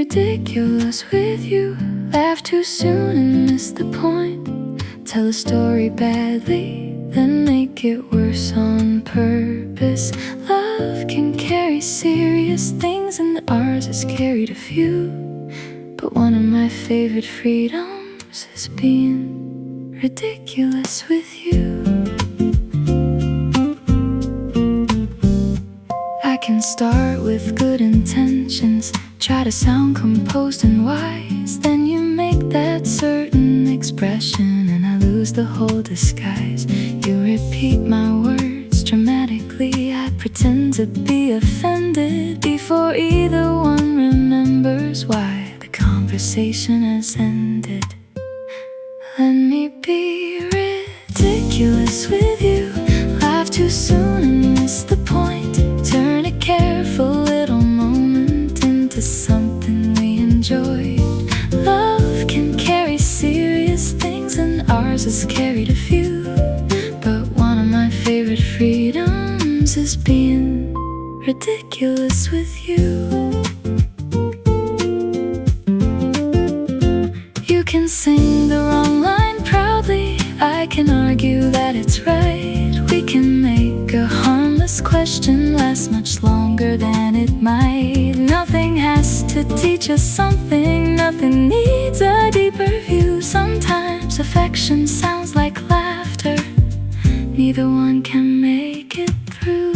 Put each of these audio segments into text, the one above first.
ridiculous with you. Laugh too soon and miss the point. Tell a story badly, then make it worse on purpose. Love can carry serious things and ours has carried a few. But one of my favorite freedoms is being ridiculous with you. I can start with good intentions, try to sound composed and wise. Then you make that certain expression and I lose the whole disguise. You repeat my words dramatically, I pretend to be offended before either one remembers why the conversation has ended. Let me be ridiculous with you. Laugh too soon and miss the point. Turn a careful little moment into something we enjoy. Love can carry serious things and ours has carried a few. But one of my favorite freedoms is being ridiculous with you. You can sing the wrong line proudly, I can argue that it's right. We can make a harmless question last much longer than it might. Nothing has to teach us something, nothing needs a deeper view. Sometimes affection sounds like laughter, neither one can make it through.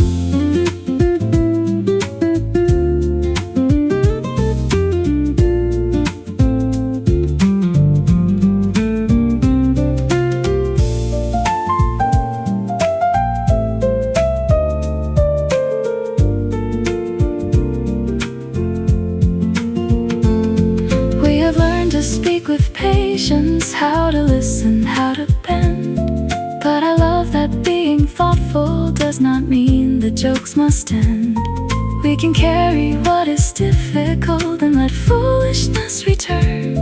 Speak with patience, how to listen, how to bend. But I love that being thoughtful does not mean the jokes must end. We can carry what is difficult and let foolishness return.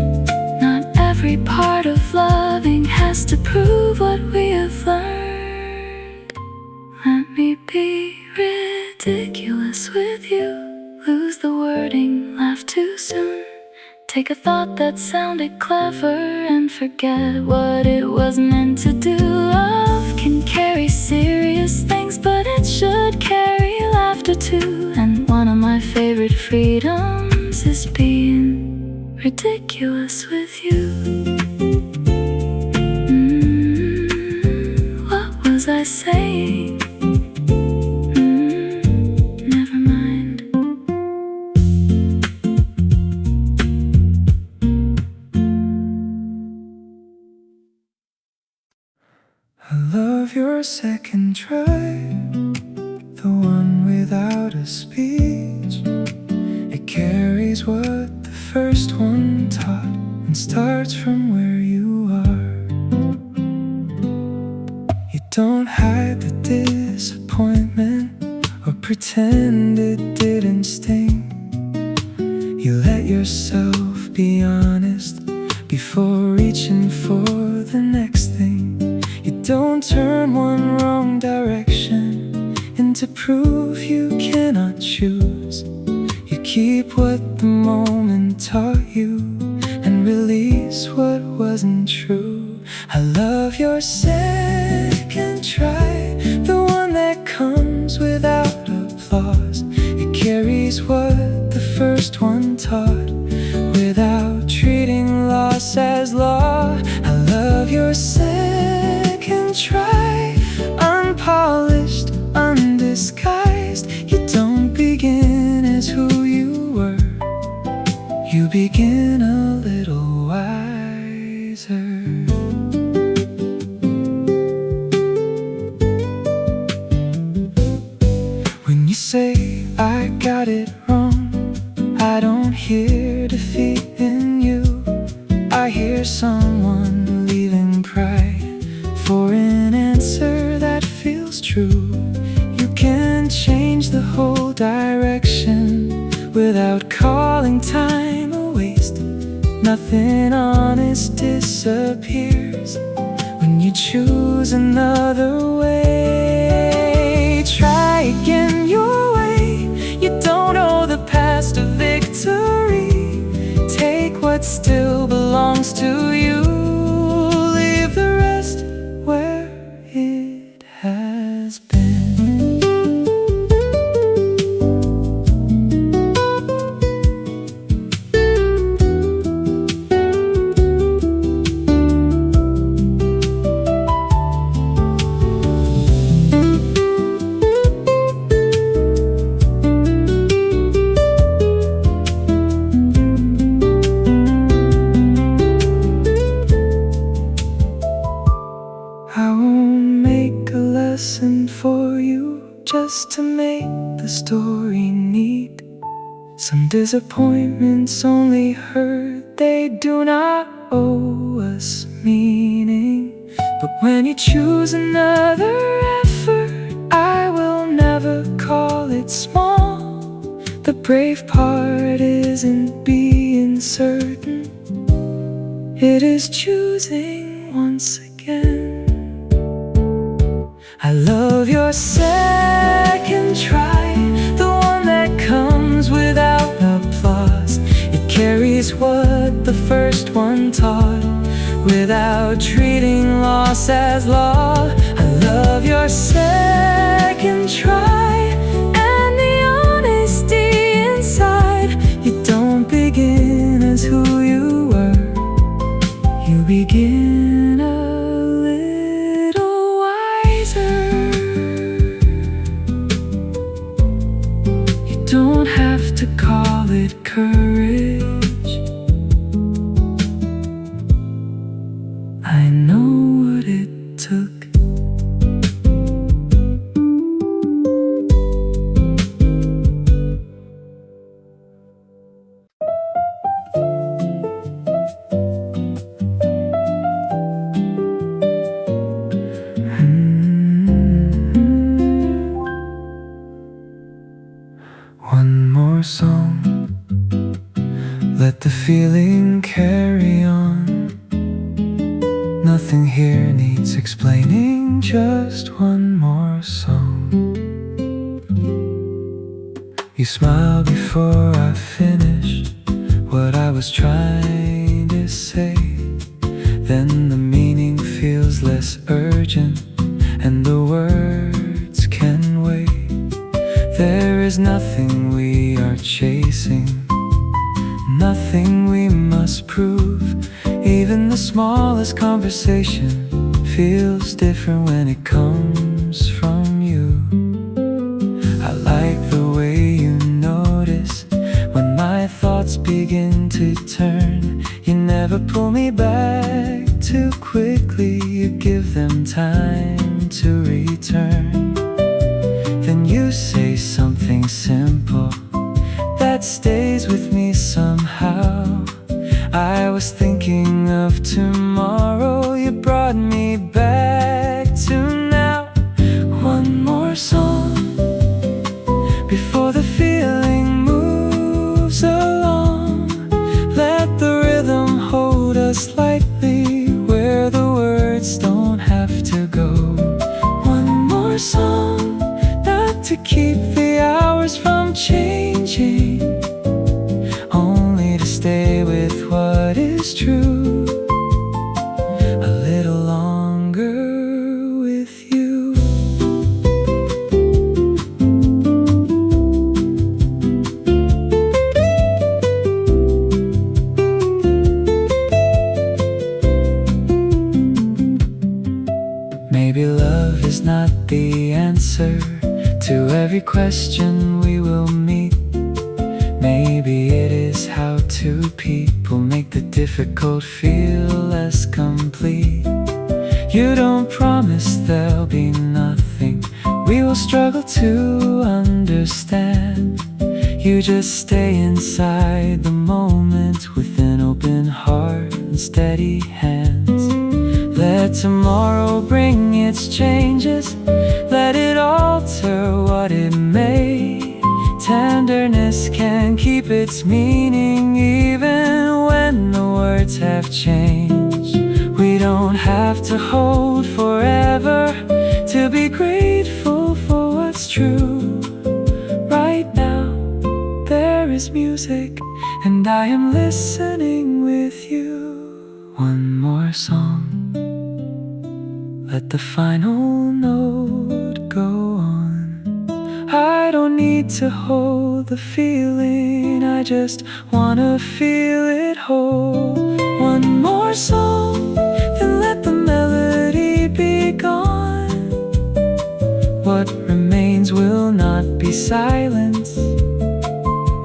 Not every part of loving has to prove what we have learned. Let me be ridiculous with you. Lose the wording, laugh too soon. Take a thought that sounded clever and forget what it was meant to do. Love can carry serious things, but it should carry laughter too. And one of my favorite freedoms is being ridiculous with you. What was I saying? Your second try, the one without a speech. It carries what the first one taught and starts from where you are. You don't hide the disappointment or pretend it didn't sting. You let yourself be honest before reaching for the next thing. You don't turn one wrong direction into proof you cannot choose. You keep what the moment taught you and release what wasn't true. I love your second try, the one that comes without applause. It carries what the first one taught without treating loss as law. I love your second try, unpolished, undisguised. You don't begin as who you were, you begin a little wiser. When you say I got it wrong, I don't hear defeat in you. I hear someone leaving pride for an answer that feels true. You can change the whole direction without calling time a waste. Nothing honest disappears when you choose another way. Try again your way. You don't owe the past a victory. belongs to you. Leave the rest where it has been. I won't make a lesson for you just to make the story neat. Some disappointments only hurt, they do not owe us meaning. But when you choose another effort, I will never call it small. The brave part isn't being certain, it is choosing once again. I love your second try, the one that comes without applause. It carries what the first one taught, without treating loss as law. I love your second try, and the honesty inside. You don't begin as who you were, you begin a little wiser. You don't have to call it courage, I know what it took. One more song, let the feeling carry on. Nothing here needs explaining, just one more song. You smile before I finish what I was trying to say. Then the meaning feels less urgent, and the words can wait. There is nothing we are chasing, nothing we must prove. Even the smallest conversation feels different when it comes from you. I like the way you notice when my thoughts begin to turn. You never pull me back too quickly, you give them time to return. Then you say something simple that stays with me somehow. I was thinking of tomorrow, you brought me back to now. One more song before the feeling moves along. Let the rhythm hold us lightly where the words don't have to go. One more song, not to keep the hours from changing, only to stay with what is true a little longer with you. Maybe love is not the answer to every question we will meet. Maybe it is how two people make the difficult feel less complete. You don't promise there'll be nothing we will struggle to understand. You just stay inside the moment with an open heart and steady hands. Let tomorrow bring its changes, let it alter what it may. Tenderness can keep its meaning even when the words have changed. We don't have to hold forever to be grateful for what's true. Right now there is music and I am listening with you. One more song. Let the final note go on. I don't need to hold the feeling, I just wanna feel it whole. One more song, then let the melody be gone. What remains will not be silence,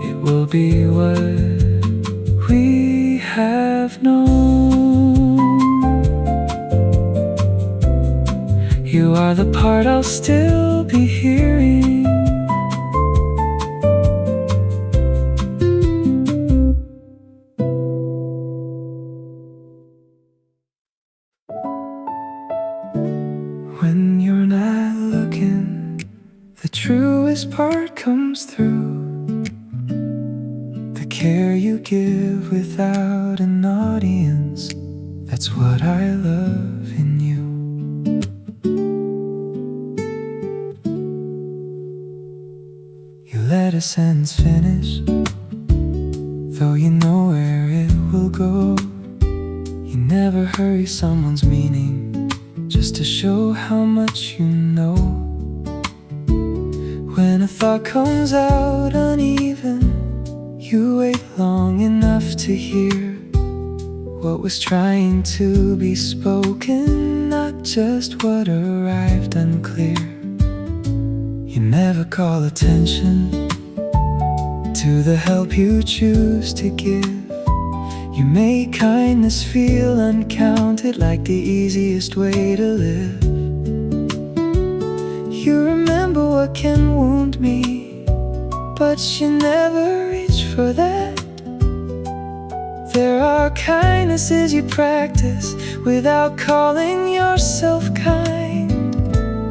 it will be what we have known. You are the part I'll still be hearing. When you're not looking, the truest part comes through. The care you give without an audience, that's what I love in you. You let a sentence finish, though you know where it will go. You never hurry someone's meaning, just to show how much you know. When a thought comes out uneven, you wait long enough to hear what was trying to be spoken, not just what arrived unclear. You never call attention to the help you choose to give. You make kindness feel uncounted, like the easiest way to live. You remember what can wound me, but you never reach for that. There are kindnesses you practice without calling yourself kind.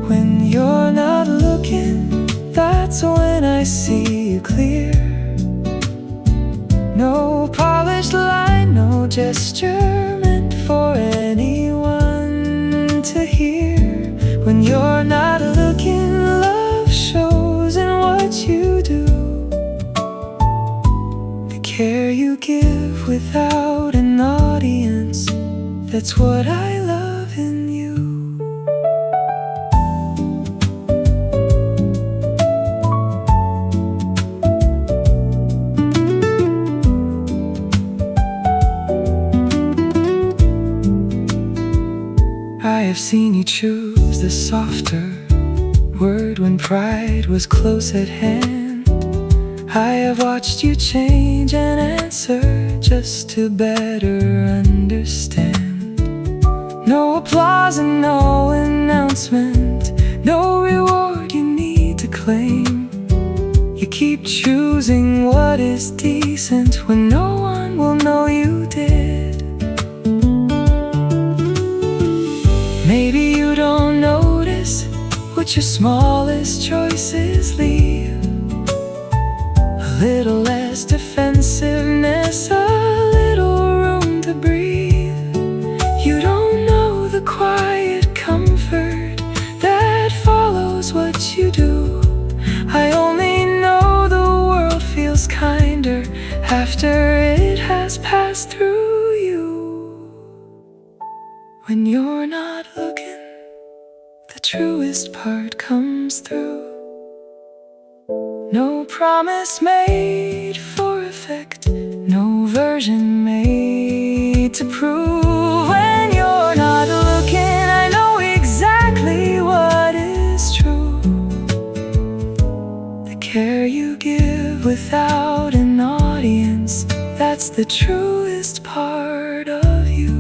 When you're not looking, that's when I see you clear. No polished line, no gesture meant for anyone to hear. When you're not looking, love shows in what you do. The care you give without an audience, that's what I love in you. I have seen you choose the softer word when pride was close at hand. I have watched you change an answer just to better understand. No applause and no announcement, no reward you need to claim. You keep choosing what is decent when no one will know you did. Maybe you don't notice what your smallest choices leave. A little less defensiveness, a little room to breathe. You don't know the quiet comfort that follows what you do. I only know the world feels kinder after it has passed through you. When you're not looking, the truest part comes through. No promise made for effect, no version made to prove. When you're not looking, I know exactly what is true. The care you give without an audience, that's the truest part of you.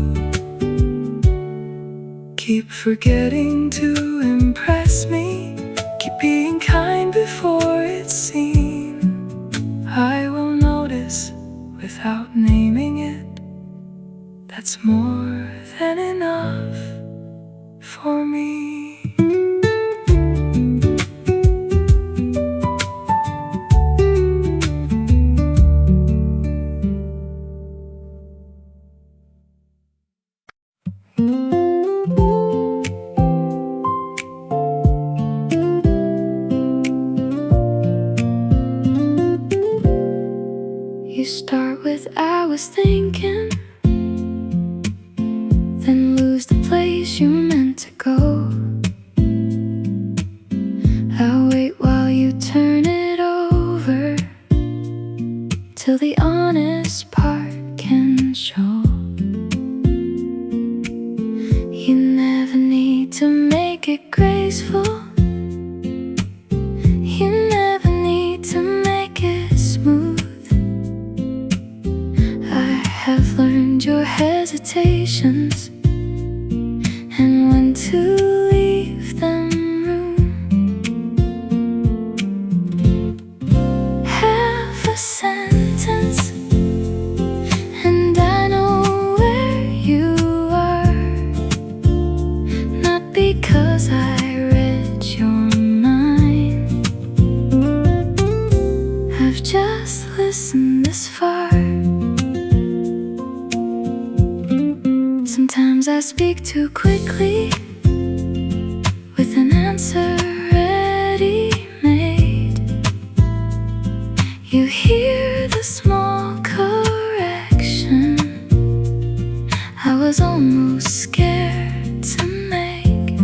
Keep forgetting to impress me, keep being kind before it's seen. I will notice without naming it, that's more than enough for me. You start with I was thinking, till the honest part can show. You never need to make it graceful. You never need to make it smooth. I have learned your hesitations and when to leave them room. Half a sentence and I know where you are. Not because I read your mind, I've just listened this far. Sometimes I speak too quickly with an answer ready-made. You hear the small correction I was almost scared to make.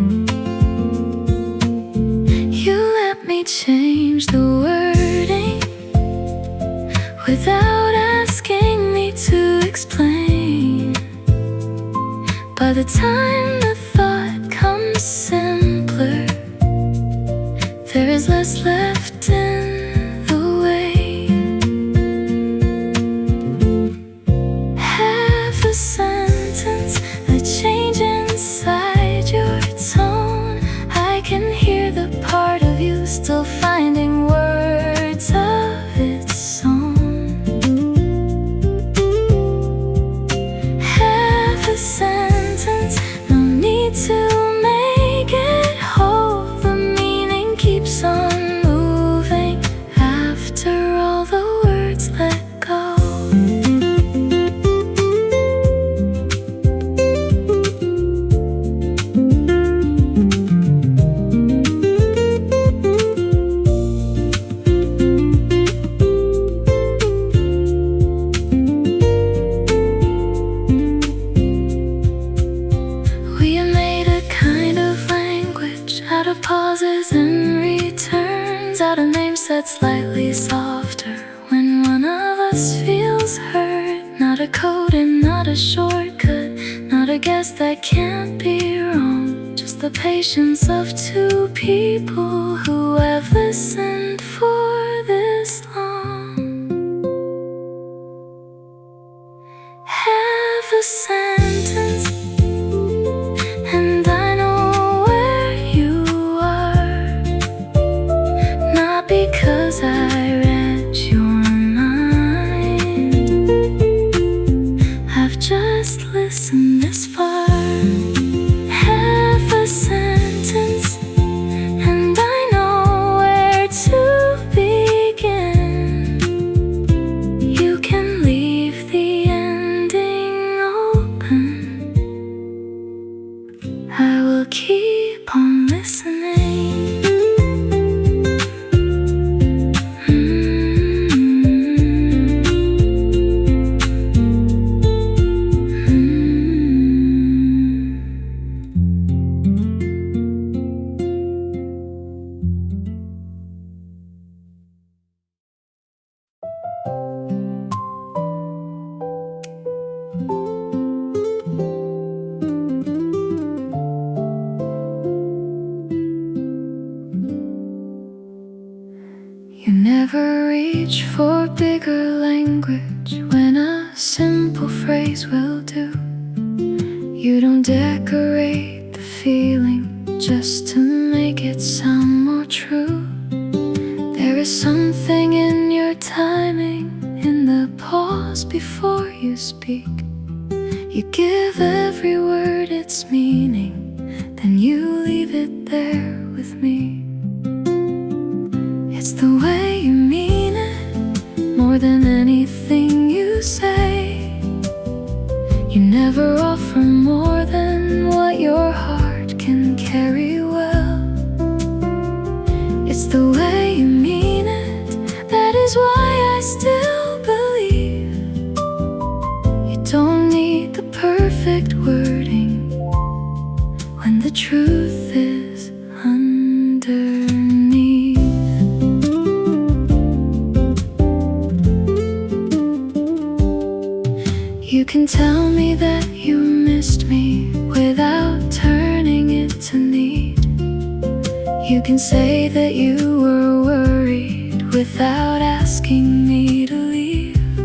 You let me change the wording without asking me to explain. By the time the thought comes simpler, there is less left in the way. Half a sentence, a change inside your tone. I can hear the part of you still finding words of its own. Half a sentence, no need to make it whole. The meaning keeps on moving after all the words let go. We have made a kind of language out of pauses and returns, out of names that's slightly softer when one of us feels hurt. Not a code and not a shortcut, not a guess that can't be wrong. Just the patience of two people who have listened for this long. Half a sentence and I know where you are. Not because I read your mind, I've just listened this far. Half a sentence and I know where to begin. You can leave the ending open, I will keep on listening. You never reach for bigger language when a simple phrase will do. You don't decorate the feeling just to make it sound more true. There is something in your timing, in the pause before you speak. You give every word its meaning, then you leave it there with me. It's the way you mean it, more than anything you say. You never offer more than what your heart can carry well. It's the way you mean it, that is why I still believe. You don't need the perfect wording when the truth is underneath. You can tell me that you missed me without turning it to need. You can say that you were worried without asking me to leave.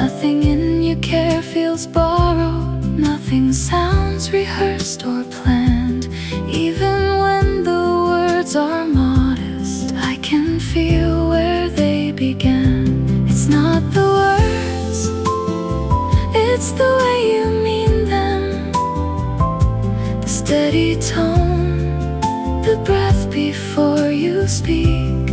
Nothing in your care feels borrowed, nothing sounds rehearsed or planned. Even when the words are modest, I can feel where they began. It's not the words, it's the way you mean them. The steady tone, the breath before you speak.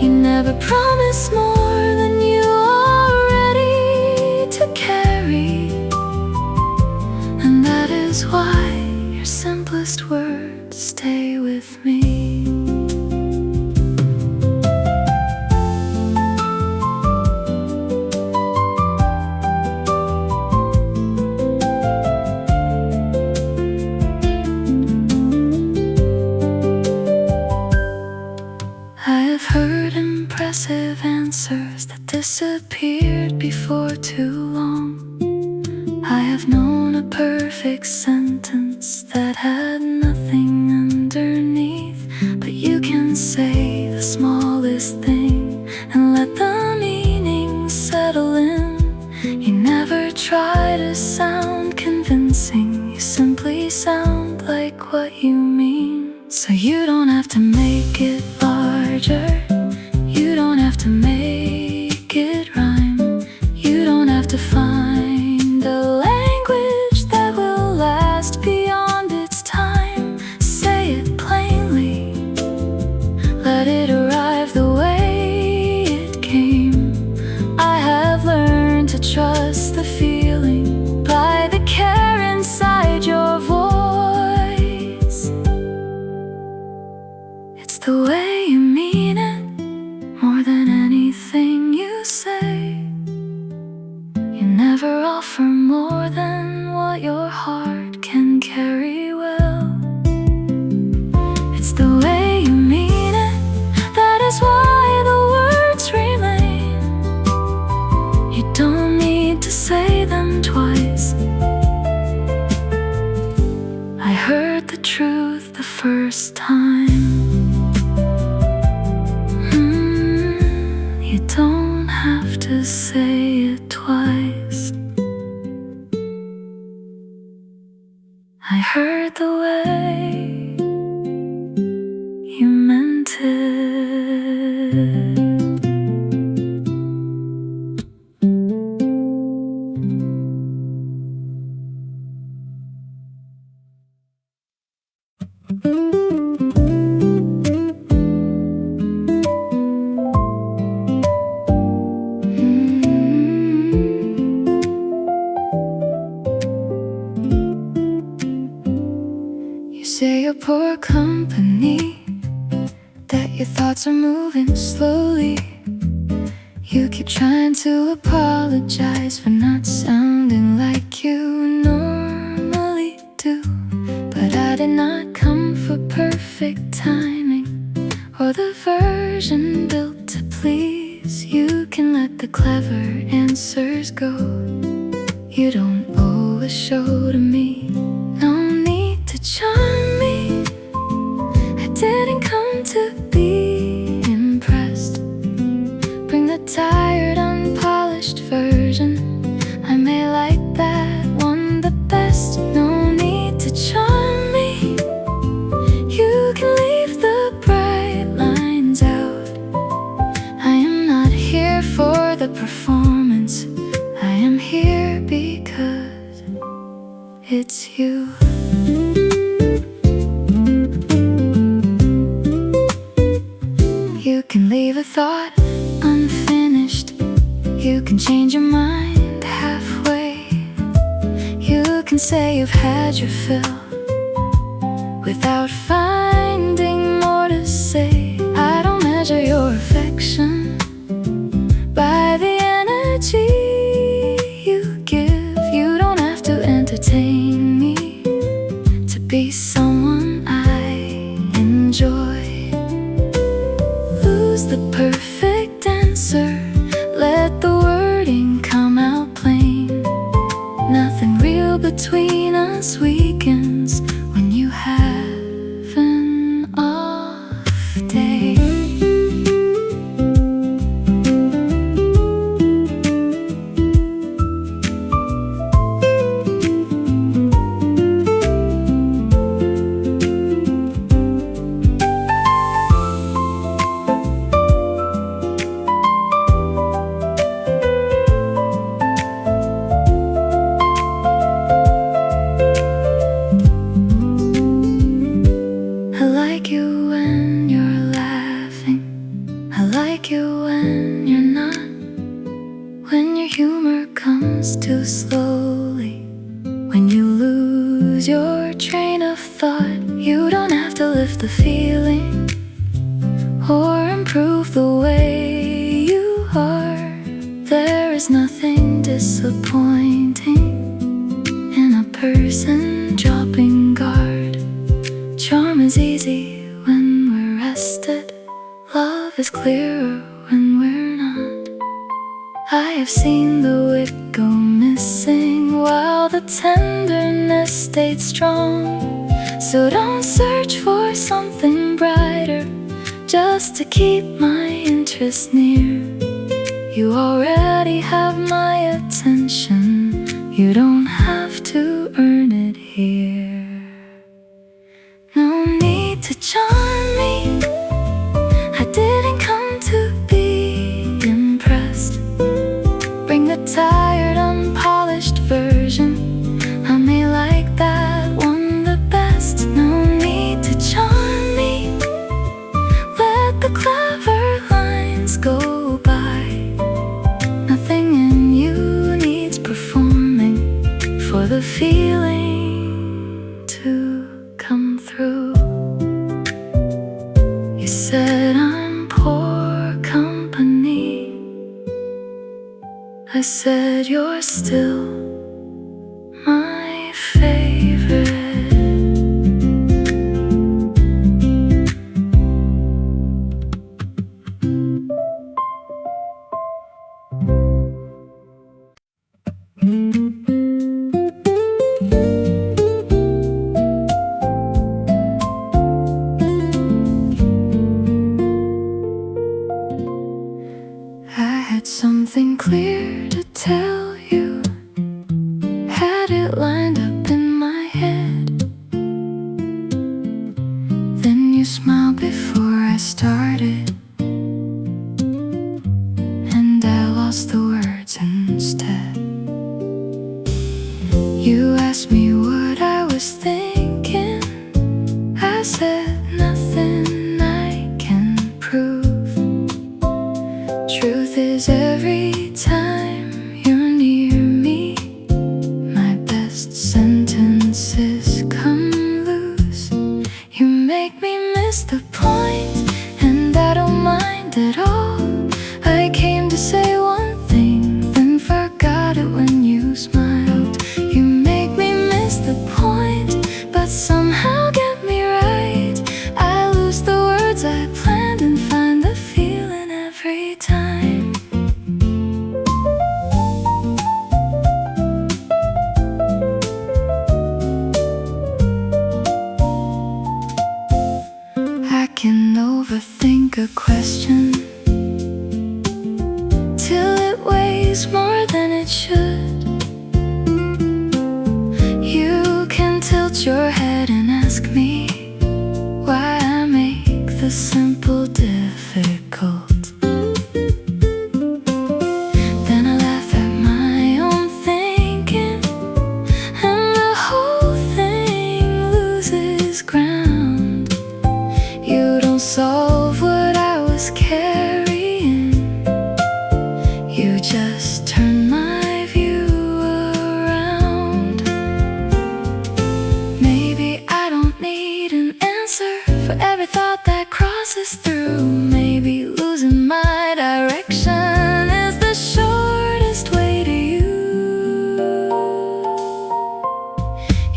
You never promise more than you are ready to carry. And that is why your simplest words stay with me. Impressive answers that disappeared before too long. I have known a perfect sentence that had nothing underneath. But you can say the smallest thing and let the meaning settle in. You never try to sound convincing, you simply sound like what you mean. So you don't have to make it larger, you don't have to make it rhyme. You don't have to find a language that will last beyond its time. Say it plainly, let it arrive the way it came. I have learned to trust the feeling by the care inside your voice. It's the way you mean it more than anything you say. You never offer more than what your heart can carry well. It's the way you mean it, that is why the words remain. You don't need to say them twice. I heard the truth the first time. You don't have to say it twice. I heard the way you meant it. Say you're poor company, that your thoughts are moving slowly. You keep trying to apologize for not sounding like you normally do. But I did not come for perfect timing or the version built to please. You can let the clever answers go. You don't owe a show to me, no need to charm me. I didn't come to be impressed. Bring the tired, unpolished version. I may like that one the best. No need to charm me. You can leave the bright lines out. I am not here for the performance. I am here because it's you. You can leave a thought unfinished. You can change your mind halfway. You can say you've had your fill without finding more to say. I don't measure your affection by the energy you give. You don't have to entertain me to be someone I enjoy. Lose the perfect answer, let the wording come out plain. those weekends when you have an off day. Too slowly when you lose your train of thought. You don't have to lift the feeling or improve the way you are. There is nothing disappointing in a person dropping guard. Charm is easy when we're rested. Love is clearer when we're not. I have seen the wit go missing while the tenderness stayed strong. So don't search for something brighter just to keep my interest near. You already have my attention. You don't have to earn it here. No need to charm me. I didn't come to be impressed. Bring the tired, unpolished version. I may like that one the best. No need to charm me. Let the clever lines go by. Nothing in you needs performing for the feeling to come through. You said I'm poor company. I said you're still my favorite. I had something clear to tell you, had it lined up in my head. Then you smiled before I started, and I lost the words instead. You asked me what I was thinking. I said nothing I can prove. Truth is every time you're near me, my best sentences come loose. You make me miss the point, and I don't mind at all. I came to say one thing, then forgot it when you smiled. You make me miss the point, but somehow get me right. I lose the words I planned and find the feeling every time. I can overthink a question till it weighs more than it should. You can tilt your head and ask me why I make the simple difficult. Then I laugh at my own thinking, and the whole thing loses ground. You don't solve what I was carrying. You just turn my view around. Maybe I don't need an answer for every thought that crosses through. Maybe losing my direction is the shortest way to you.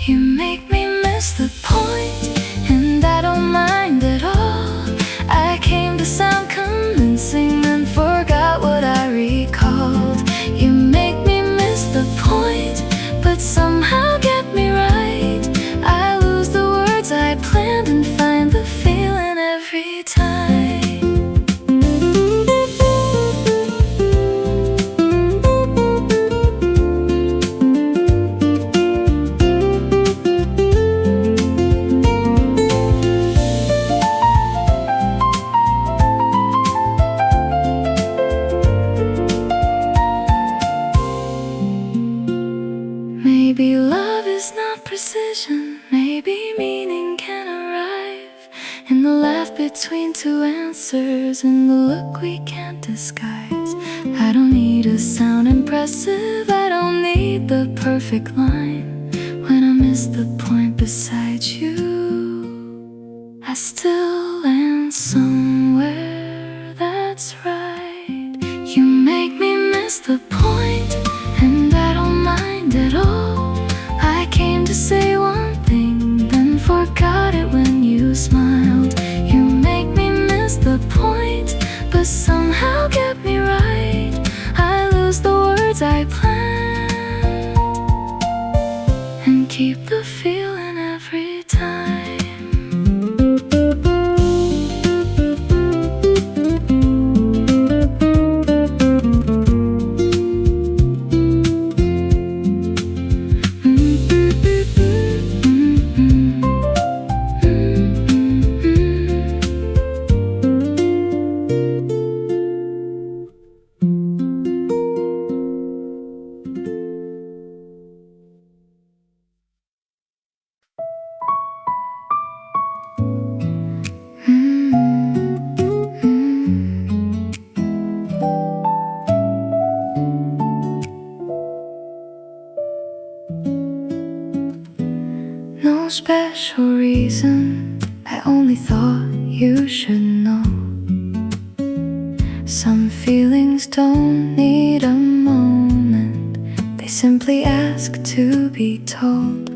You make me miss the point, and I don't mind at all. I came to sound convincing, then forgot what I recalled. between two answers and the look we can't disguise. I don't need to sound impressive, I don't need the perfect line. When I miss the point beside you, I still land somewhere that's right. You make me miss the point, and I don't mind at all. I came to say one thing, then forgot it when you smiled. You make me miss the point, but somehow get me right. I lose the words I planned and keep the feeling every time. No special reason, I only thought you should know. Some feelings don't need a moment, they simply ask to be told.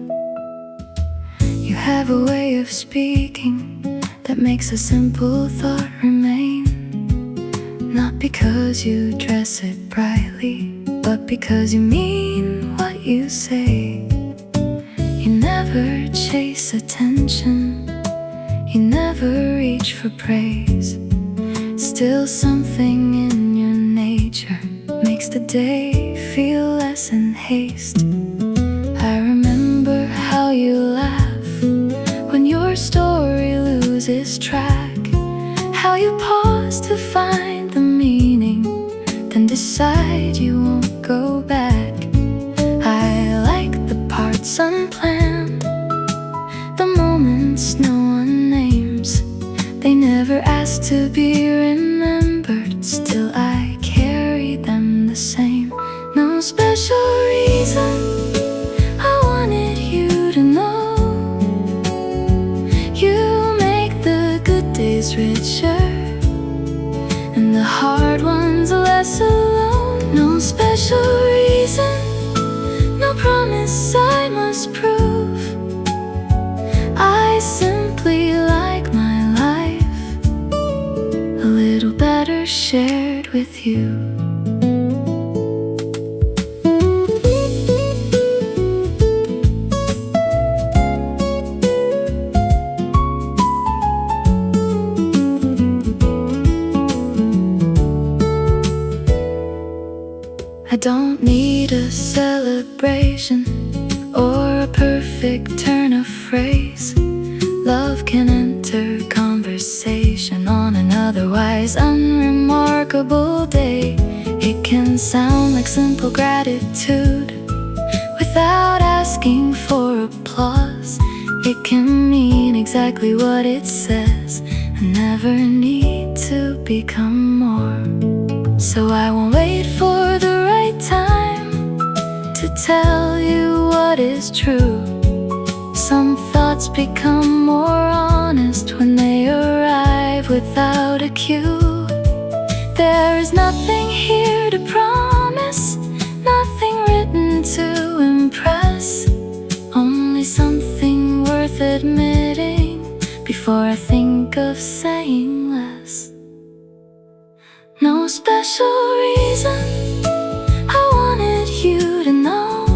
You have a way of speaking that makes a simple thought remain. Not because you dress it brightly, but because you mean what you say. You never chase attention, you never reach for praise. Still something in your nature makes the day feel less in haste. I remember how you laugh when your story loses track, how you pause to find the meaning, then decide you won't go back. I like the parts unplanned, the moments no one names. They never ask to be remembered, still I carry them the same. No special reason, I wanted you to know. You make the good days richer and the hard ones less alone. No special reason, no promise I must prove. I simply like my life a little better shared with you. I don't need a celebration or a perfect turn of phrase. Love can enter conversation on an otherwise unremarkable day. It can sound like simple gratitude without asking for applause. It can mean exactly what it says and never need to become more. So I won't wait for the right time to tell you what is true. Some thoughts become more honest when they arrive without a cue. There is nothing here to promise, nothing written to impress, only something worth admitting before I think of saying less. No special reason, I wanted you to know.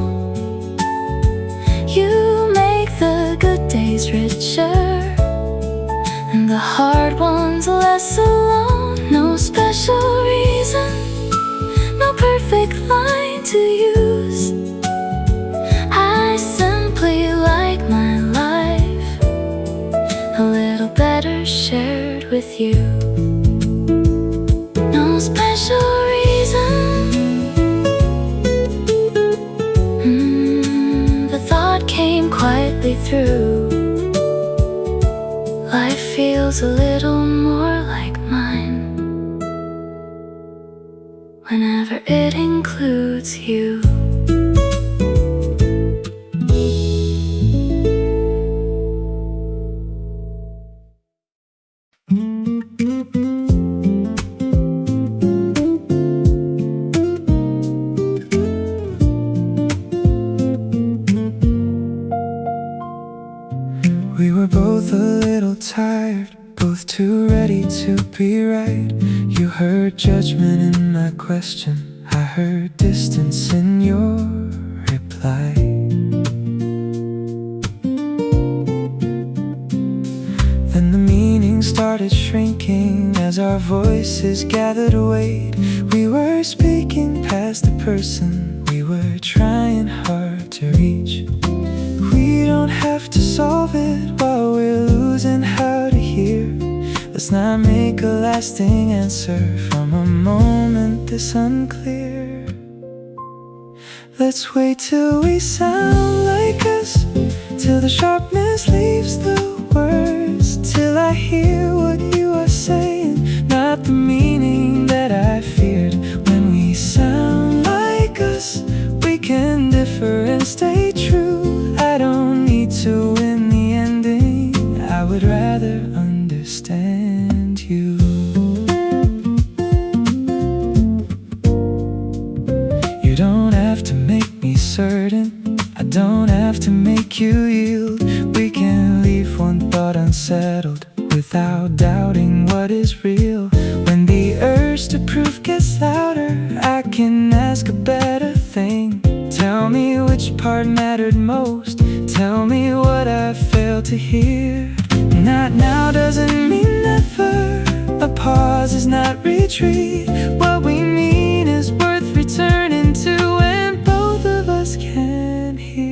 You make the good days richer and the hard ones less alone. No special reason, no perfect line to use. I simply like my life a little better shared with you. No special reason, the thought came quietly through. Life feels a little whenever it includes you. We were both a little tired, both too ready to be right. You heard judgment in my question, I heard distance in your reply. Then the meaning started shrinking as our voices gathered weight. We were speaking past the person we were trying hard to reach. We don't have to solve it while we're losing how to hear. Let's not make a lasting answer from a moment this unclear. Let's wait till we sound like us, till the sharpness leaves the words, till I hear what you are saying, not the meaning that I feared. When we sound like us, we can differ and stay true. I don't need to win the ending, I would rather understand you. You don't have to make me certain, I don't have to make you yield. We can leave one thought unsettled without doubting what is real. When the urge to prove gets louder, I can ask a better thing. Tell me which part mattered most, tell me what I failed to hear. Not now doesn't mean never, a pause is not retreat. What we mean is worth returning to when both of us can hear.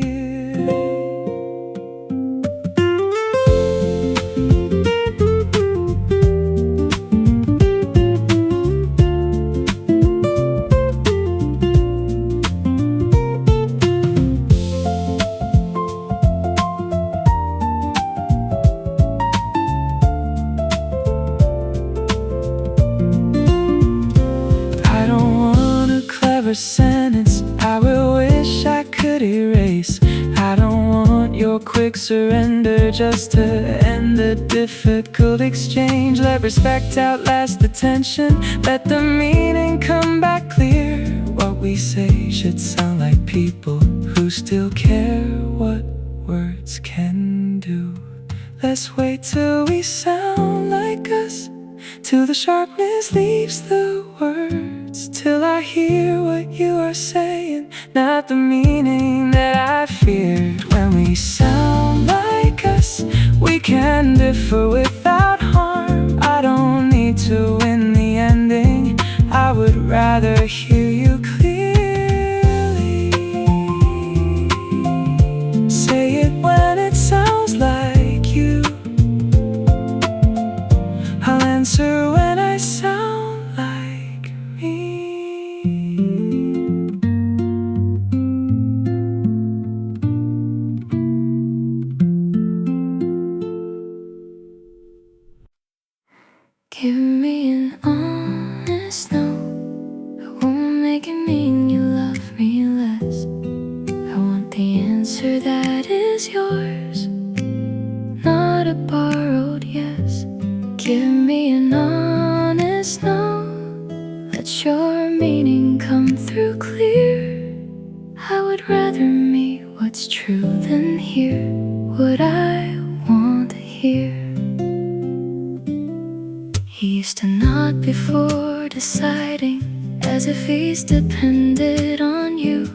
Sentence I will wish I could erase. I don't want your quick surrender just to end the difficult exchange. Let respect outlast the tension, let the meaning come back clear. What we say should sound like people who still care what words can do. Let's wait till we sound like us, till the sharpness leaves the words, till I hear what you are saying, not the meaning that I feared. When we sound like us, we can differ without harm. I don't need to win the ending, I would rather hear you clearly. Say it when it sounds like you, I'll answer when I sound like me. Give me an honest no, I won't make it mean you love me less. I want the answer that is yours, not a borrowed yes. Give me an honest no, let your meaning come through clear. I would rather meet what's true than hear what I want to hear. He used to nod before deciding, as if he's depended on you.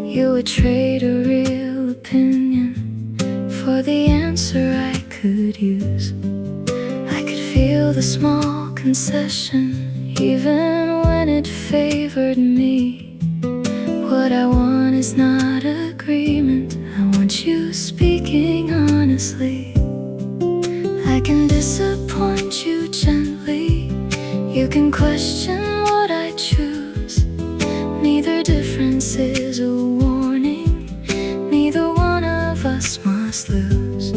You would trade a real opinion for the answer I could use. I could feel the small concession, even when it favored me. What I want is not agreement, I want you speaking honestly. I can disappoint you gently, you can question what I choose. Neither difference is a warning, neither one of us must lose.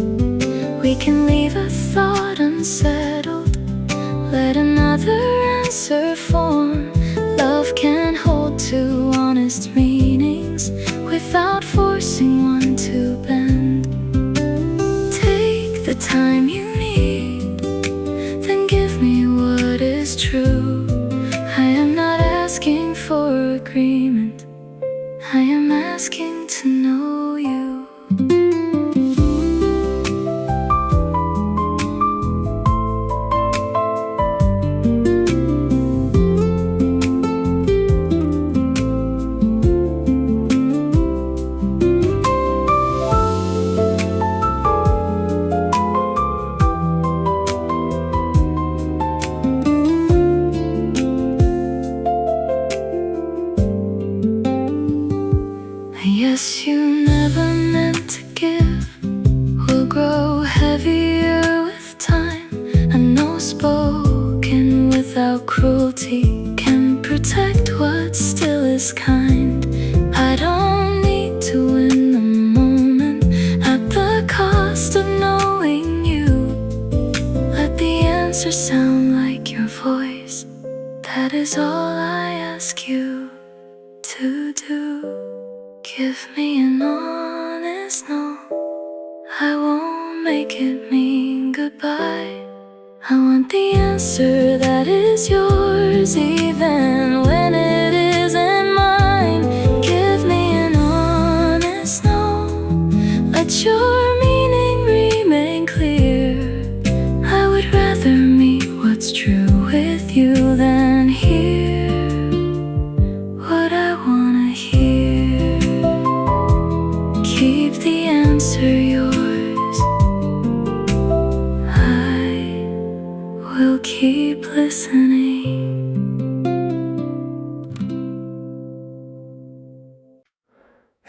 We can leave a thought unsettled, let another answer form. Love agreement. I am asking to know you. Yes, you never meant to give. Will grow heavier with time. I know spoken without cruelty can protect what still is kind. I don't need to win the moment at the cost of knowing you. Let the answer sound like your voice. That is all I ask you to do. Give me an honest no. I won't make it mean goodbye. I want the answer that is yours, even when it isn't mine. Give me an honest no. Let your meaning remain clear. I would rather meet what's true with you than hear what I wanna hear. Keep the answer yours. I will keep listening.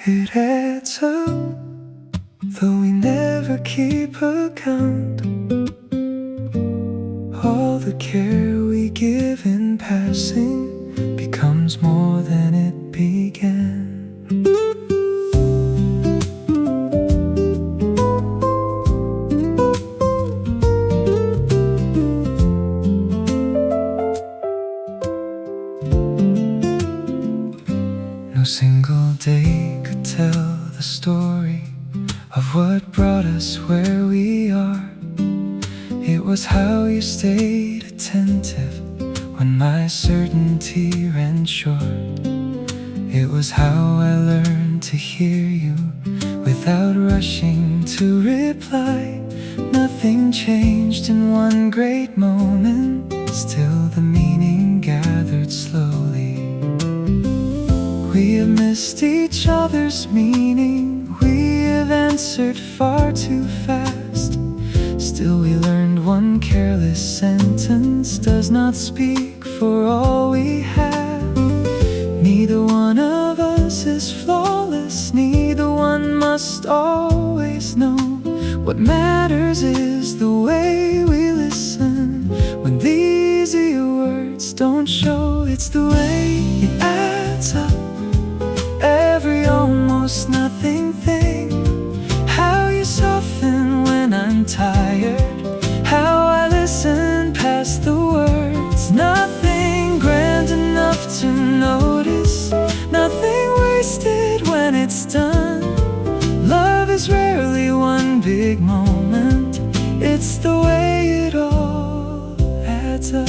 It adds up, though we never keep account. All the care we give in passing becomes more than it began. No single day could tell the story of what brought us where we are. It was how you stayed attentive when my certainty ran short. It was how I learned to hear you without rushing to reply. Nothing changed in one great moment, still the meaning gathered slowly. We have missed each other's meaning, we have answered far too fast. Still we learned one careless sentence does not speak for all we have. Neither one of us is flawless, neither one must always know. What matters is the way we listen when these are your words don't show. It's the way it adds up, every almost nothing thing. How you soften when I'm tired, how I listen past the words. Nothing grand enough to notice, nothing wasted when it's done. Love is rarely one big moment, it's the way it all adds up.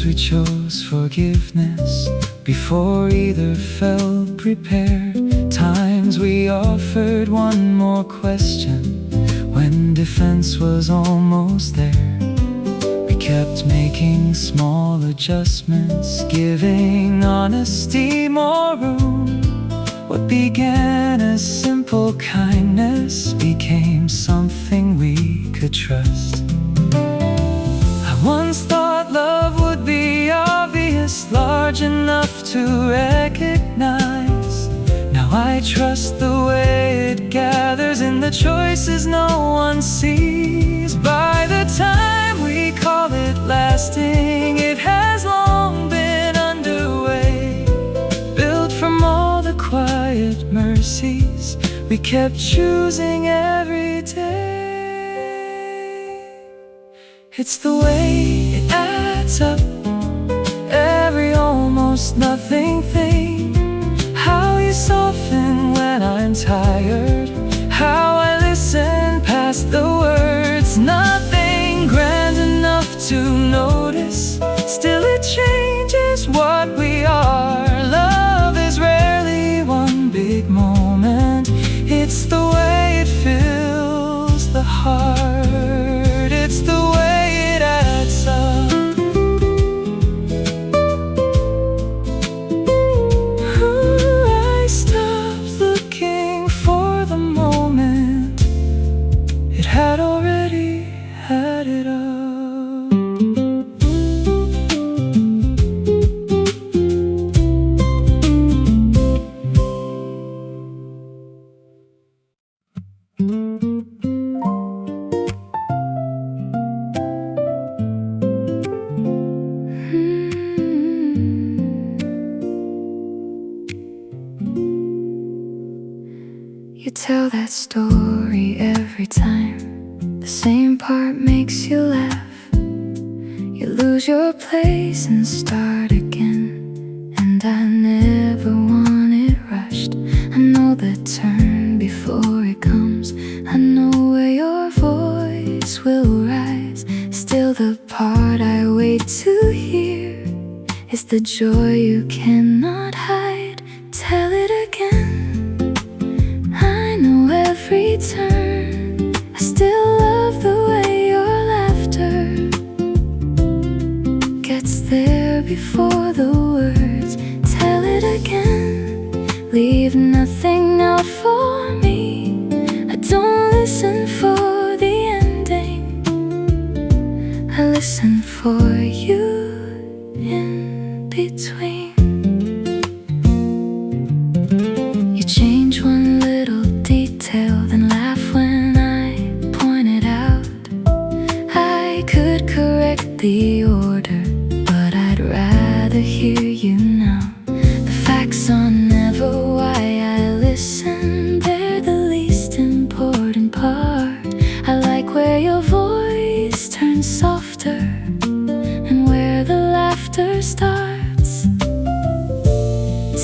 We chose forgiveness before either felt prepared. Times we offered one more question when defense was almost there. We kept making small adjustments, giving honesty more room. What began as simple kindness became something we could trust. I once thought love would be obvious, large enough to recognize. Now I trust the way it gathers in the choices no one sees. By the time we call it lasting, it has long been underway. Built from all the quiet mercies we kept choosing every day. It's the way it adds up, every almost nothing thing. You tell that story every time. The same part makes you laugh. You lose your place and start again. And I never want it rushed. I know the turn before it comes. I know where your voice will rise. Still the part I wait to hear is the joy you cannot hide. Tell it again. I know every turn. I still love the way your laughter gets there before the words. Tell it again. Leave nothing out for me. I don't listen for the ending. I listen for you in between. You change one little detail, then laugh when I point it out. I could correct the order, but I'd rather hear you now. The facts are never why I listen. They're the least important part. I like where your voice turns softer and where the laughter starts.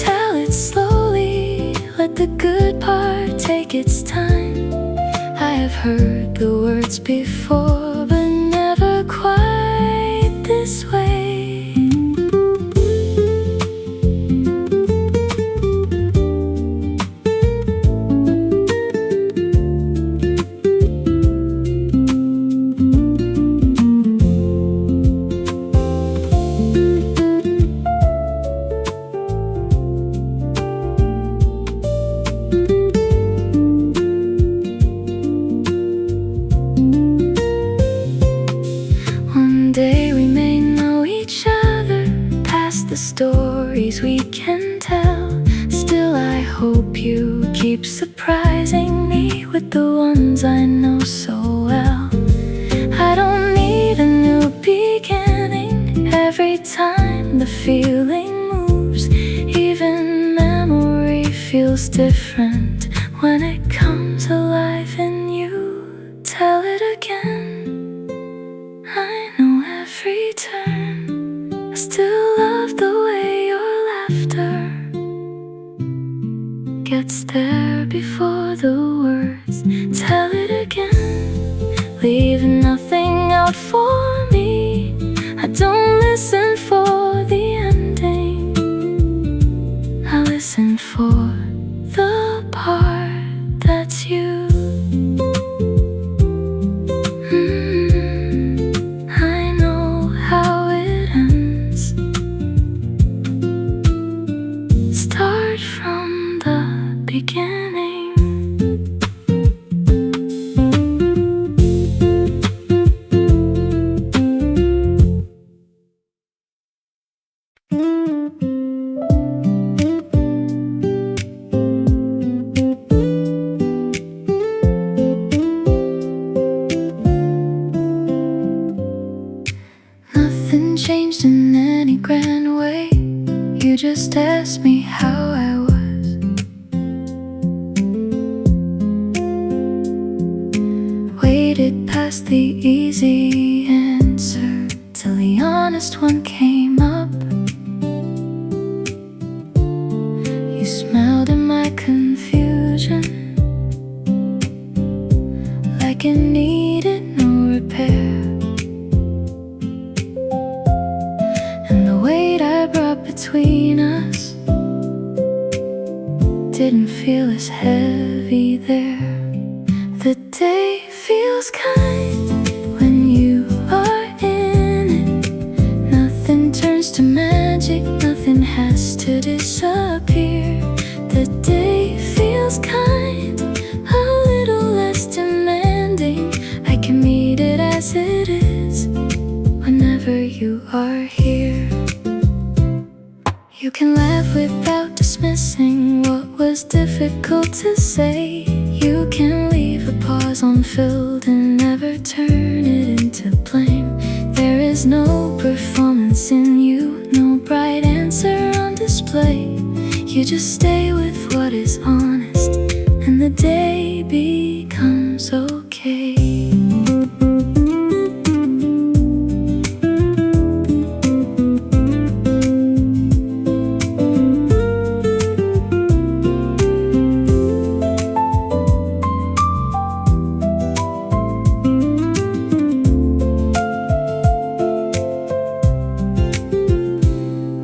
Tell it slowly, let the good part take its time. I have heard the words before, but never quite this way. Stories we can tell. Still I hope you keep surprising me with the ones I know so well. I don't need a new beginning every time the feeling moves. Even memory feels different when it comes alive in you. Tell it again. I know every turn. I still love the way your laughter gets there before the words. Tell it again. Leave nothing out for me. I don't listen for the ending. I listen for the part that's you. I know how it ends. Start from the beginning. Nothing changed in any grand way. You just asked me how I was. Waited past the easy answer till the honest one came up. You smiled in my confusion like it needed no repair. And the weight I brought between us didn't feel as heavy there. The day feels kind when you are in it. Nothing turns to magic, nothing has to disappear. The day feels kind, a little less demanding. I can meet it as it is whenever you are here. You can laugh without dismissing what was difficult to say. You can leave a pause unfilled and never turn it into blame. There is no performance in you, no bright answer on display. You just stay with what is honest, and when the day becomes okay.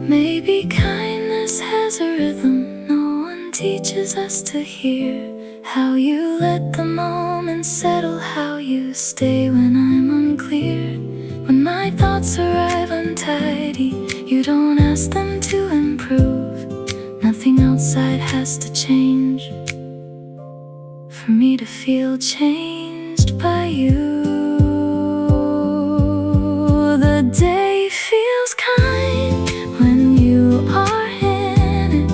Maybe kindness has a rhythm no one teaches us to hear. How you let the moment settle, how you stay when I'm unclear. When my thoughts arrive untidy, you don't ask them to improve. Nothing outside has to change for me to feel changed by you. The day feels kind when you are in it.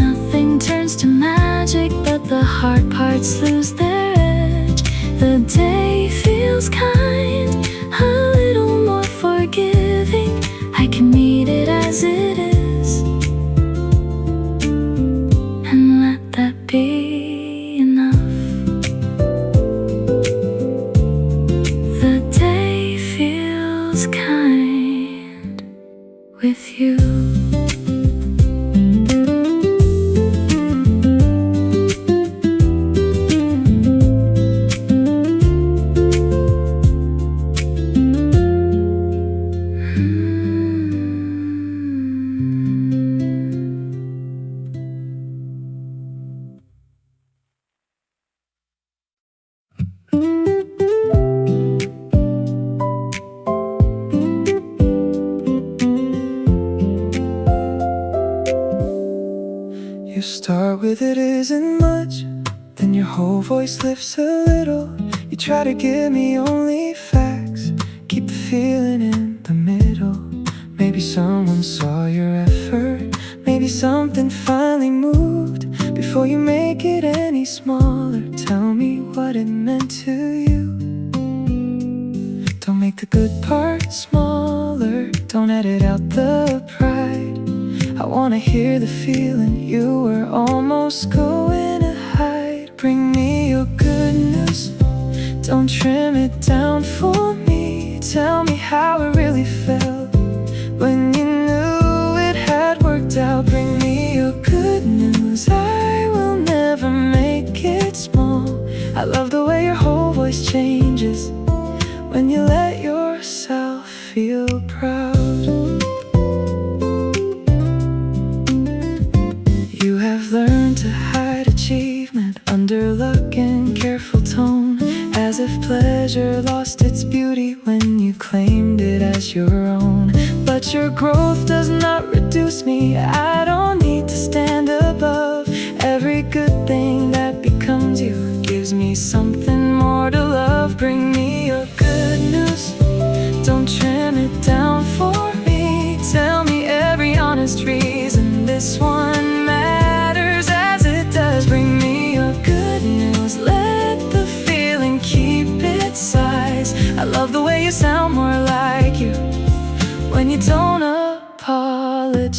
Nothing turns to magic, but the hard parts lose their edge. The day feels kind, a little more forgiving. I can meet it as it is and let that be enough. The day feels kind with you. You start with it isn't much, then your whole voice lifts a little. You try to give me only facts, keep the feeling in the middle. Maybe someone saw your effort, maybe something finally moved. Before you make it any smaller, tell me what it meant to you. Don't make the good part smaller, don't edit out the pride. I wanna hear the feeling you were almost going to hide. Bring me your good news, don't trim it down for me. Tell me how it really felt when you knew it had worked out. Bring me your good news, I will never make it small. I love the way your whole voice changes when you let yourself feel proud. You have learned to hide achievement under luck and careful tone, as if pleasure lost its beauty when you claimed it as your own. But your growth does not reduce me, I don't need to stand above. Every good thing that becomes you gives me something more to love. Bring me your good news, don't trim it down for me. Tell me every honest reason this one matters as it does. Bring me your good news, let the feeling keep its size. I love the way you sound more like you when you don't apologize.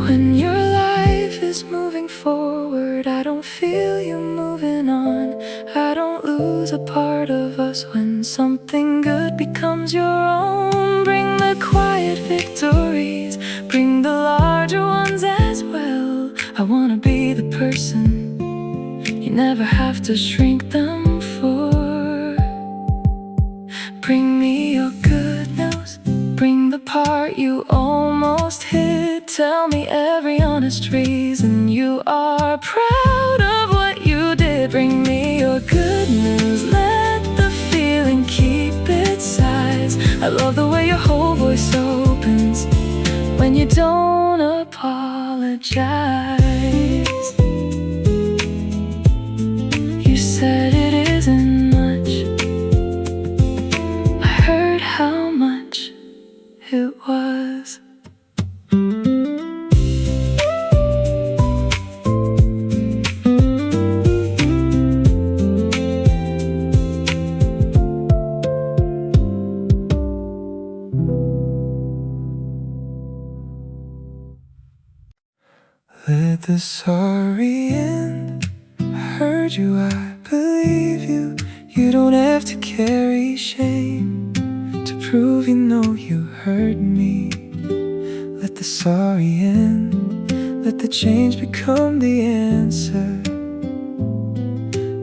When your life is moving forward, I don't feel you moving on. I don't lose a part of us when something good becomes your own. Bring the quiet victories, bring the larger ones as well. I wanna be the person you never have to shrink them for. Bring me your good news, bring the part you almost hid. Tell me every honest reason you are proud of what you did. Bring me your good news, let the feeling keep its size. I love the way your whole voice opens when you don't apologize. You said it isn't much, I heard how much it was. Let the sorry end. I heard you, I believe you. You don't have to carry shame to prove you know you hurt me. Let the sorry end. Let the change become the answer.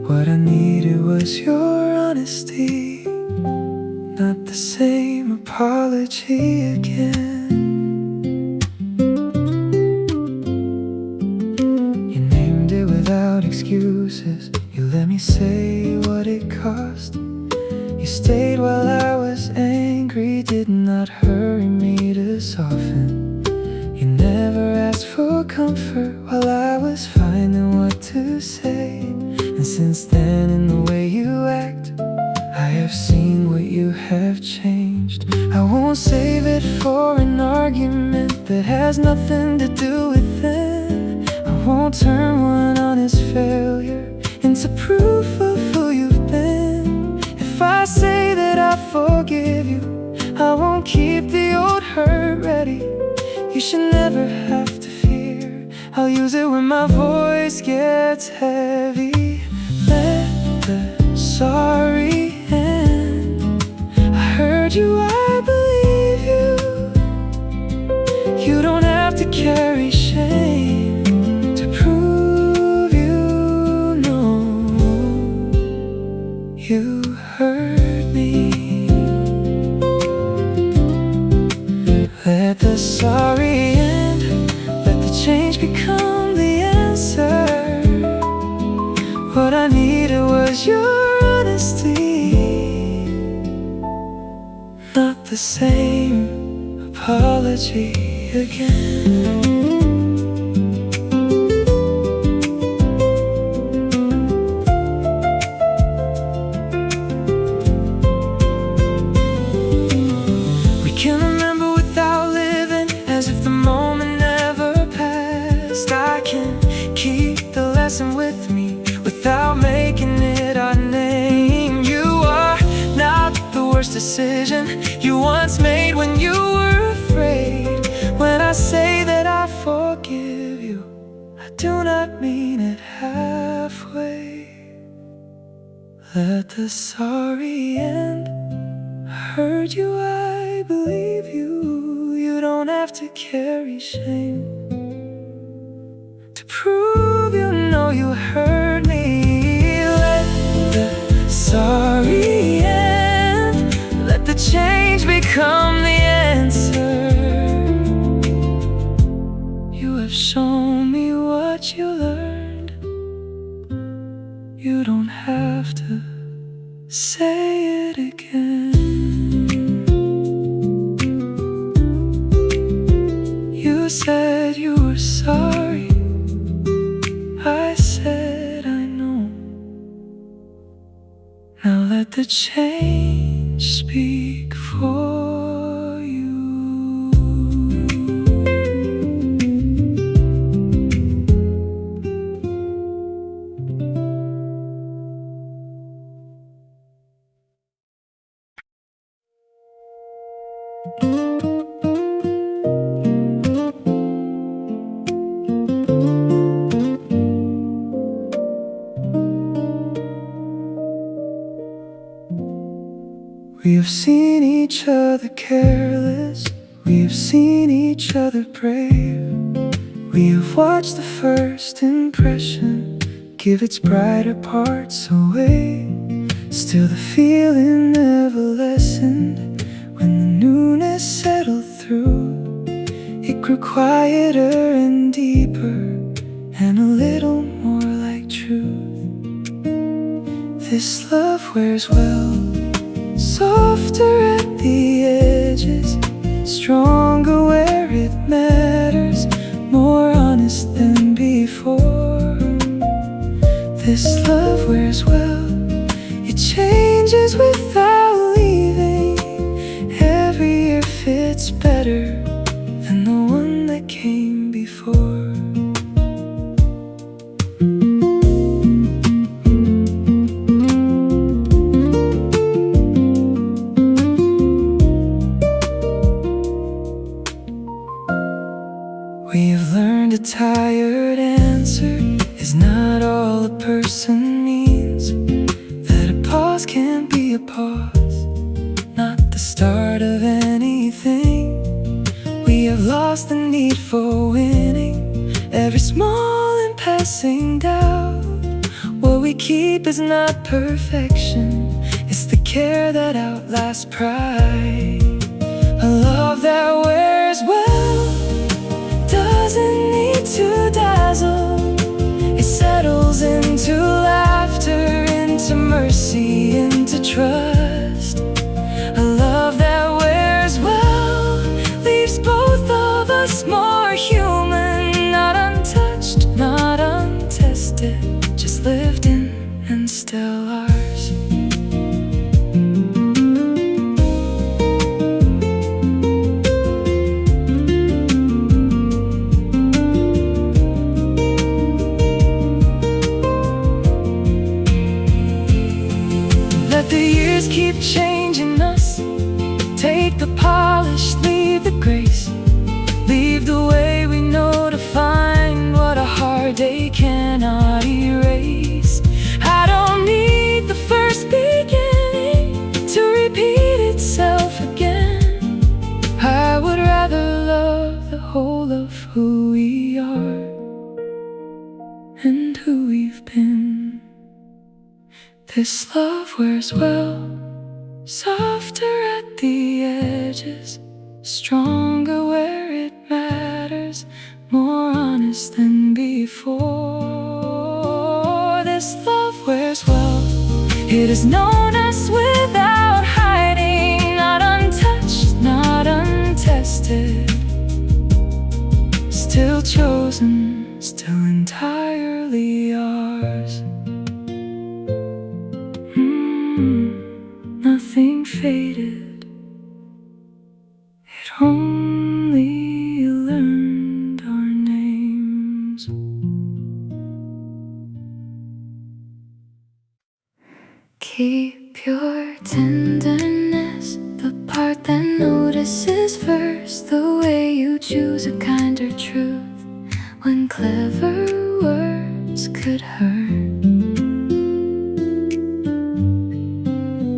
What I needed was your honesty, not the same apology again. You named it without excuses. You let me say what it cost. You stayed while I was angry, did not hurry me to soften. You never asked for comfort while I was finding what to say. And since then, in the way you act, I have seen what you have changed. I won't save it for an argument that has nothing to do with it. I won't turn one honest failure into proof of who you've been. If I say that I forgive you, I won't keep the old hurt ready. You should never have to fear I'll use it when my voice gets heavy. Let the sorry end. I heard you, I believe you. You don't have to carry shame to prove you know you hurt me. Let the sorry end. Let the change become the answer. What I needed was your honesty, not the same apology again. We can remember without living, as if the moment never passed. I can keep the lesson with me without making it our name. You are not the worst decision you once made when you were afraid. When I say that I forgive you, I do not mean it halfway. Let the sorry end. I heard you, I believe you. You don't have to carry shame to prove you know you hurt me. Let the sorry end. Let the change become the answer. You have shown me what you learned. You don't have to say it again. You said you were sorry. I said I know. Now let the change speak for you. We have seen each other careless. We have seen each other brave. We have watched the first impression give its brighter parts away. Still the feeling never lessened. When the newness settled through, it grew quieter and deeper, and a little more like truth. This love wears well, softer at the edges, stronger where it matters, more honest than before. This love wears well, it changes without leaving. Every year fits better than the one that came before. We have learned a tired need for winning, every small and passing doubt. What we keep is not perfection, it's the care that outlasts pride. A love that wears well doesn't need to dazzle. It settles into laughter, into mercy, into trust. A love that wears well leaves both of us more human, not untouched, not untested, just lived in and still ours. Let the years keep changing us. Take the polish, leave the grace. Leave the way we know to find what a hard day cannot erase. I don't need the first beginning to repeat itself again. I would rather love the whole of who we are and who we've been. This love wears well, softer at the edges, stronger where it matters, more honest than before. This love wears well, it has known us without hiding, not untouched, not untested, still chosen, still entirely ours. Nothing faded, it only learned our names. Keep your tenderness, the part that notices first, the way you choose a kinder truth when clever words could hurt.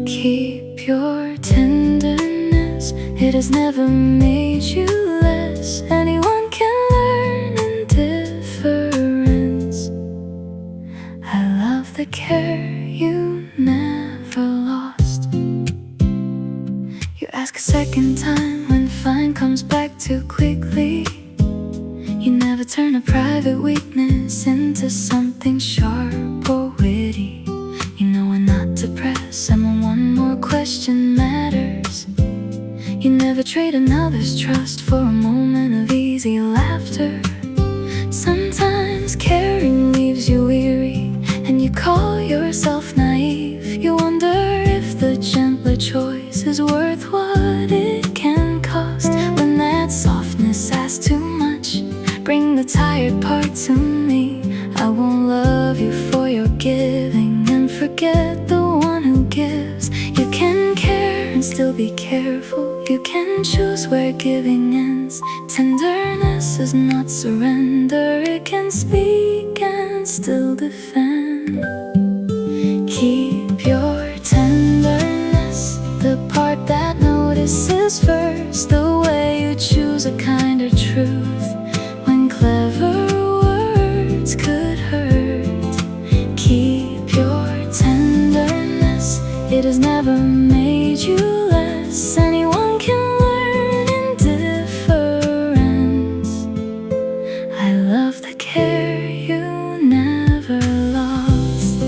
Keep your tenderness, it has never made you less. Anyone can learn indifference. I love the care you never lost. You ask a second time when fine comes back too quickly. You never turn a private weakness into something sharp or witty. You know when not to press, and when one more question matters. You never trade another's trust for a moment of easy laughter. Sometimes caring leaves you weary, and you call yourself naive. You wonder if the gentler choice is worth what it can cost. When that softness asks too much, bring the tired part to me. I won't love you for your giving and forget the one who gives. You can care and still be careful. You can choose where giving ends. Tenderness is not surrender. It can speak and still defend. Keep your tenderness, the part that notices first, the way you choose a kinder truth when clever words could hurt. Keep your tenderness, it has never made you less. Anyone can learn indifference. I love the care you never lost.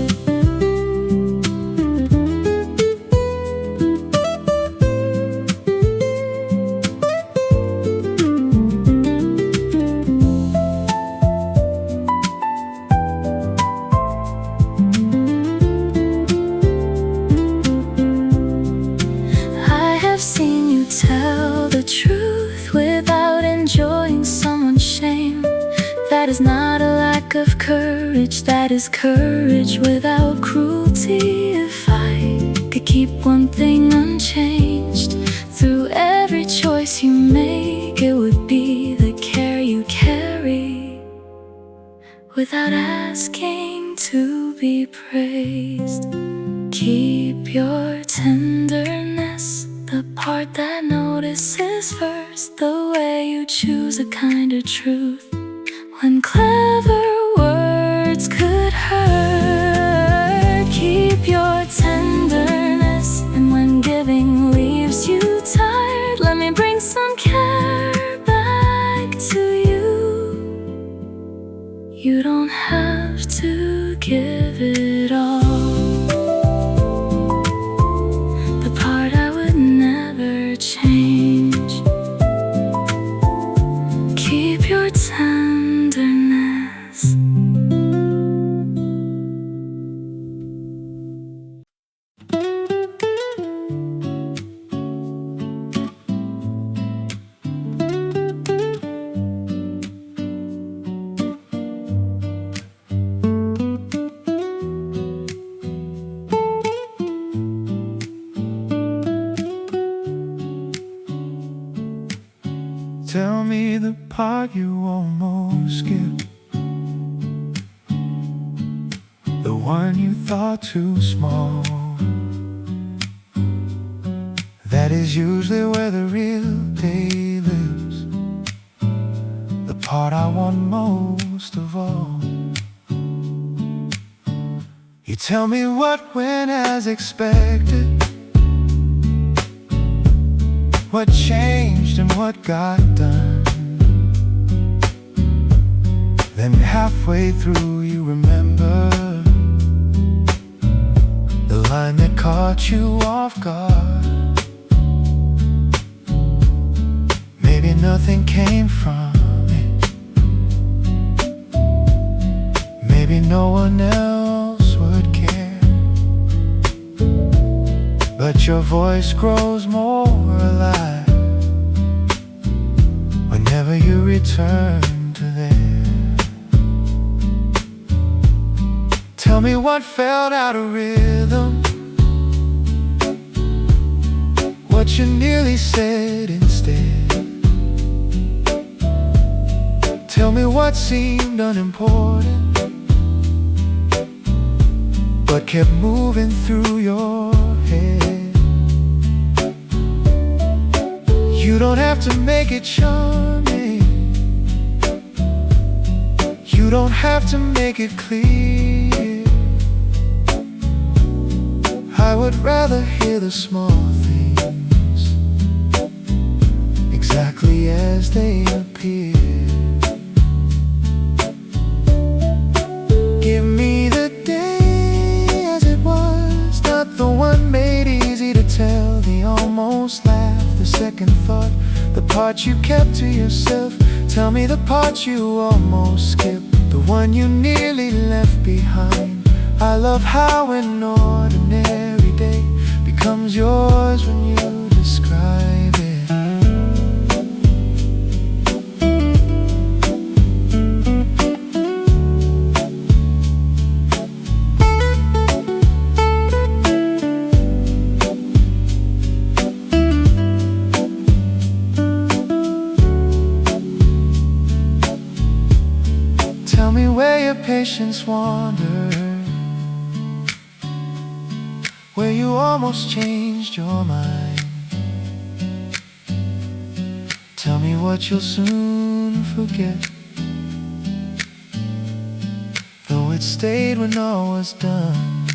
I have seen you tell the truth without enjoying someone's shame. That is not a lack of courage, that is courage without cruelty. If I could keep one thing unchanged through every choice you make, it would be the care you carry without asking to be praised. Keep your tenderness, the part that knows notices first, the way you choose a kinder truth when clever words could hurt. Keep your tenderness, and when giving leaves you tired, let me bring some care back to you. You don't have to give it all. The part I would never change. Keep your tenderness. Tell me the part you almost skipped, the one you thought too small. That is usually where the real day lives, the part I want most of all. You tell me what went as expected, what changed and what got done. Then halfway through you remember the line that caught you off guard. Maybe nothing came from it, maybe no one else would care, but your voice grows more alive whenever you return to there. Tell me what felt out of rhythm, what you nearly said instead. Tell me what seemed unimportant but kept moving through your head. You don't have to make it charming, you don't have to make it clear. I would rather hear the small things exactly as they appear. Give me the day as it was, not the one made easy to tell, the almost laugh, the second thought, the part you kept to yourself. Tell me the part you almost skipped, the one you nearly left behind. I love how an ordinary day becomes yours when you describe it. Tell me where your patience wandered, where you almost changed your mind. Tell me what you'll soon forget, though it stayed when all was done.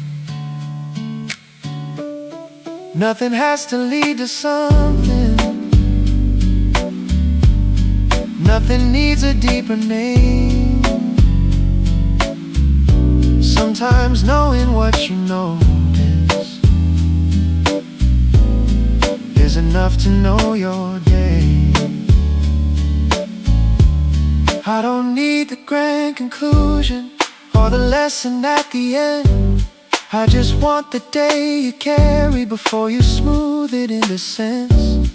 Nothing has to lead to something, nothing needs a deeper name. Sometimes knowing what you notice is enough to know your day. I don't need the grand conclusion or the lesson at the end. I just want the day you carry before you smooth it into sense.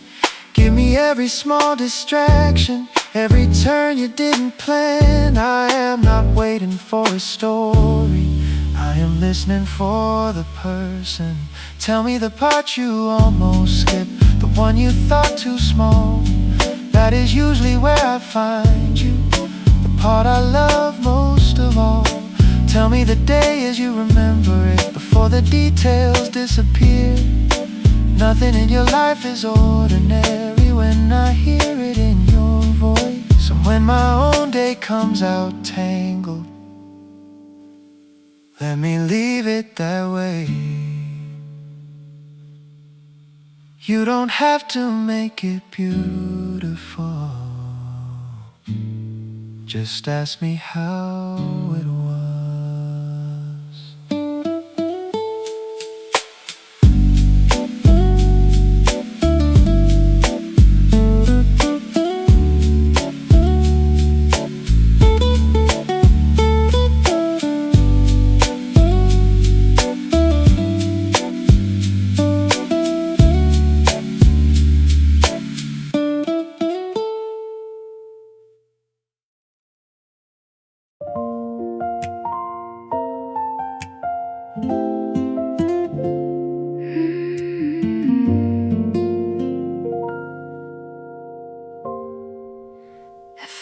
Give me every small distraction, every turn you didn't plan. I am not waiting for a story, I am listening for the person. Tell me the part you almost skipped, the one you thought too small. That is usually where I find you, the part I love most of all. Tell me the day as you remember it, before the details disappear. Nothing in your life is ordinary, comes out tangled. Let me leave it that way. You don't have to make it beautiful. Just ask me how it was.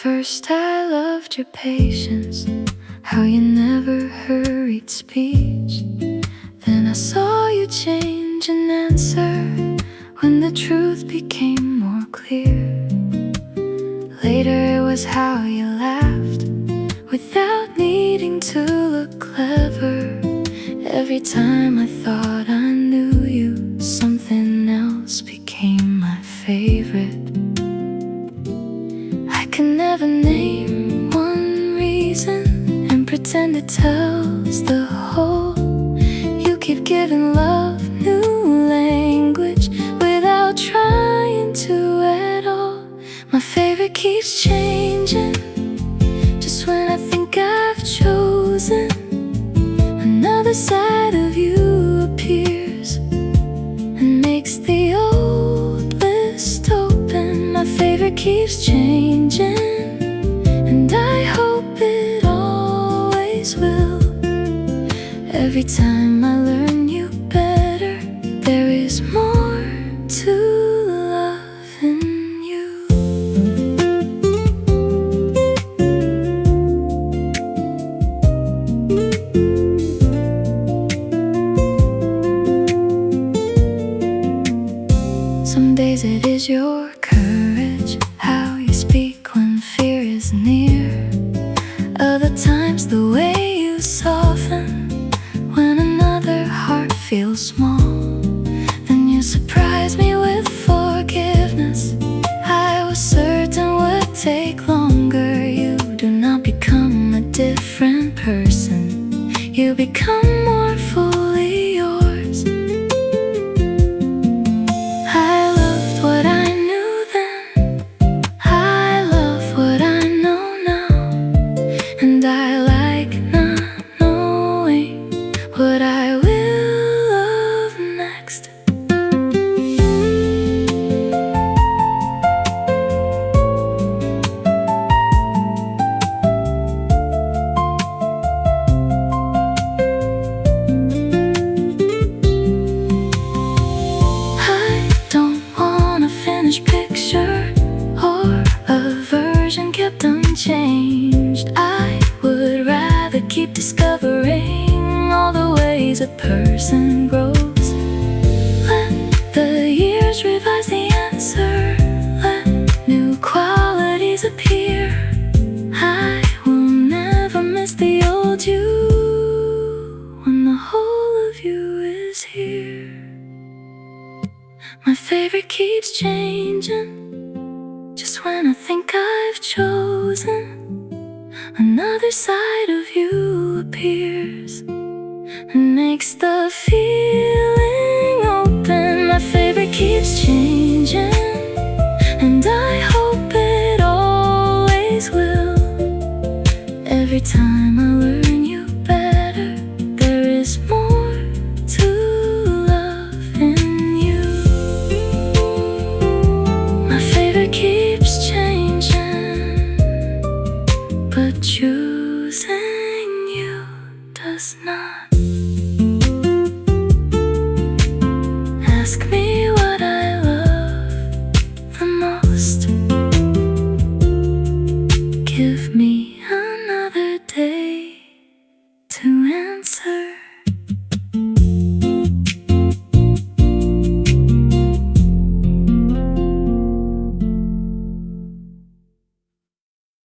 First I loved your patience, how you never hurried speech. Then I saw you change and answer when the truth became more clear. Later it was how you laughed without needing to look clever. Every time I thought I knew you, something else became my favorite. I can never name one reason and pretend it tells the whole. You keep giving love new language without trying to at all. My favorite keeps changing just when I think I've chosen. Another side of you appears and makes the old list open. My favorite keeps changing, and I hope it always will. Every time I learn you better, there is more to love in you. Some days it is your courage, how you speak when fear is near. Other times the way you soften when another heart feels small. Then you surprise me with forgiveness I was certain would take longer. You do not become a different person, you become more fully yours. I loved what I knew then, I love what I know now, and I like not knowing what I will love next. I don't want a finished picture or a version kept unchanged. I would rather keep discovering all the ways a person grows. Let the years revise the answer, let new qualities appear. I will never miss the old you when the whole of you is here. My favorite keeps changing just when I think I've chosen. Another side of you appears and makes the feeling open. My favorite keeps changing